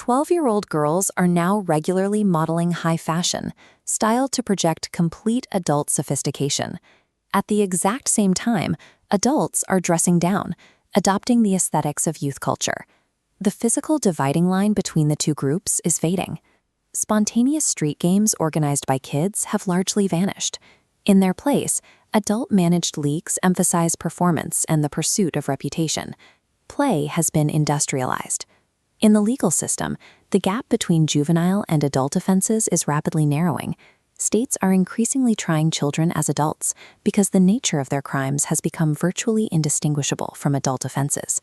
12-year-old girls are now regularly modeling high fashion, styled to project complete adult sophistication. At the exact same time, adults are dressing down, adopting the aesthetics of youth culture. The physical dividing line between the two groups is fading. Spontaneous street games organized by kids have largely vanished. In their place, adult-managed leagues emphasize performance and the pursuit of reputation. Play has been industrialized. In the legal system, the gap between juvenile and adult offenses is rapidly narrowing. States are increasingly trying children as adults because the nature of their crimes has become virtually indistinguishable from adult offenses.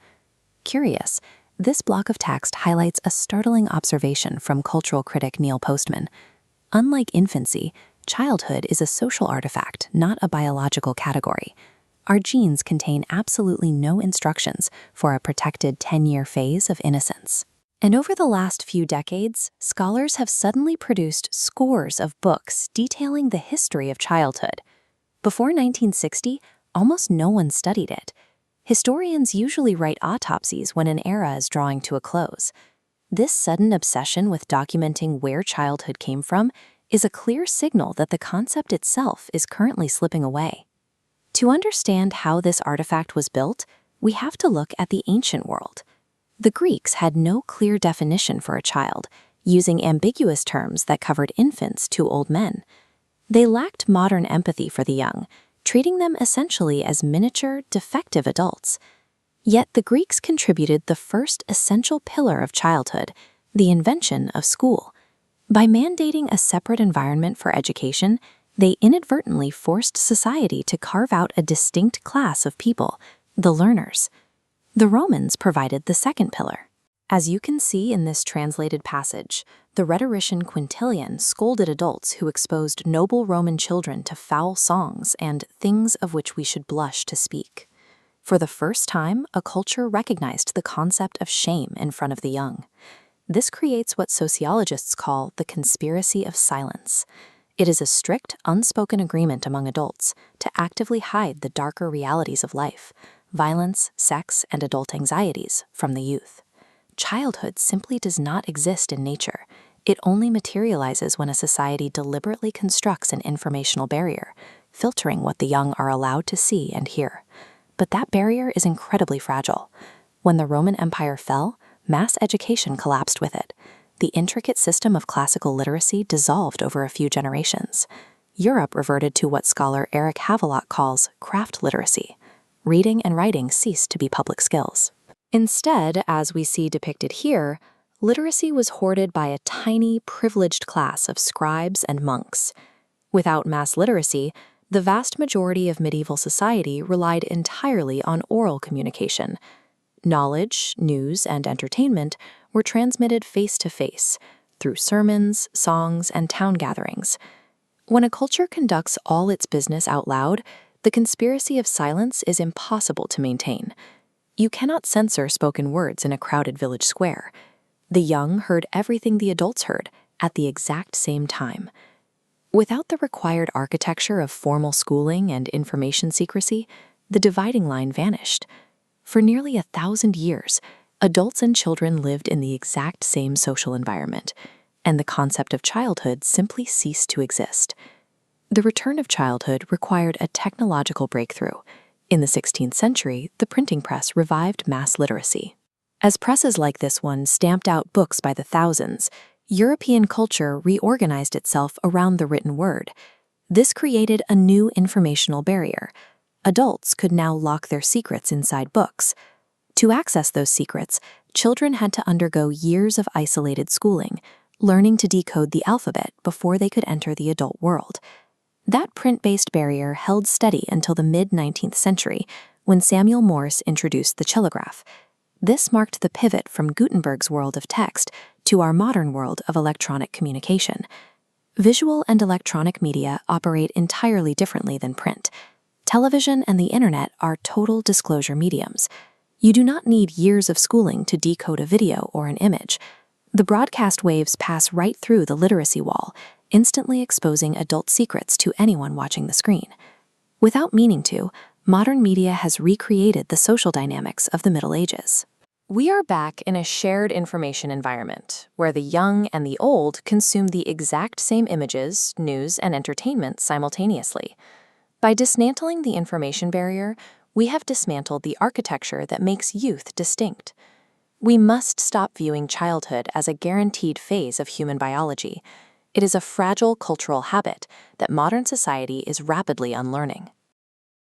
Curious, this block of text highlights a startling observation from cultural critic Neil Postman. Unlike infancy, childhood is a social artifact, not a biological category. Our genes contain absolutely no instructions for a protected 10-year phase of innocence. And over the last few decades, scholars have suddenly produced scores of books detailing the history of childhood. Before 1960, almost no one studied it. Historians usually write autopsies when an era is drawing to a close. This sudden obsession with documenting where childhood came from is a clear signal that the concept itself is currently slipping away. To understand how this artifact was built, we have to look at the ancient world. The Greeks had no clear definition for a child, using ambiguous terms that covered infants to old men. They lacked modern empathy for the young, treating them essentially as miniature, defective adults. Yet the Greeks contributed the first essential pillar of childhood, the invention of school. By mandating a separate environment for education, they inadvertently forced society to carve out a distinct class of people, the learners. The Romans provided the second pillar. As you can see in this translated passage, the rhetorician Quintilian scolded adults who exposed noble Roman children to foul songs and things of which we should blush to speak. For the first time, a culture recognized the concept of shame in front of the young. This creates what sociologists call the conspiracy of silence. It is a strict, unspoken agreement among adults to actively hide the darker realities of life, violence, sex, and adult anxieties from the youth. Childhood simply does not exist in nature. It only materializes when a society deliberately constructs an informational barrier, filtering what the young are allowed to see and hear. But that barrier is incredibly fragile. When the Roman Empire fell, mass education collapsed with it. The intricate system of classical literacy dissolved over a few generations. Europe reverted to what scholar Eric Havelock calls craft literacy. Reading and writing ceased to be public skills. Instead, as we see depicted here, literacy was hoarded by a tiny, privileged class of scribes and monks. Without mass literacy, the vast majority of medieval society relied entirely on oral communication. Knowledge, news, and entertainment were transmitted face-to-face, through sermons, songs, and town gatherings. When a culture conducts all its business out loud, the conspiracy of silence is impossible to maintain. You cannot censor spoken words in a crowded village square. The young heard everything the adults heard at the exact same time. Without the required architecture of formal schooling and information secrecy, the dividing line vanished. For nearly 1,000 years, adults and children lived in the exact same social environment, and the concept of childhood simply ceased to exist. The return of childhood required a technological breakthrough. In the 16th century, the printing press revived mass literacy. As presses like this one stamped out books by the thousands, European culture reorganized itself around the written word. This created a new informational barrier. Adults could now lock their secrets inside books. To access those secrets, children had to undergo years of isolated schooling, learning to decode the alphabet before they could enter the adult world. That print-based barrier held steady until the mid-19th century, when Samuel Morse introduced the chilograph. This marked the pivot from Gutenberg's world of text to our modern world of electronic communication. Visual and electronic media operate entirely differently than print. Television and the internet are total disclosure mediums. You do not need years of schooling to decode a video or an image. The broadcast waves pass right through the literacy wall, instantly exposing adult secrets to anyone watching the screen. Without meaning to, modern media has recreated the social dynamics of the Middle Ages. We are back in a shared information environment where the young and the old consume the exact same images, news, and entertainment simultaneously. By dismantling the information barrier, we have dismantled the architecture that makes youth distinct. We must stop viewing childhood as a guaranteed phase of human biology. It is a fragile cultural habit that modern society is rapidly unlearning.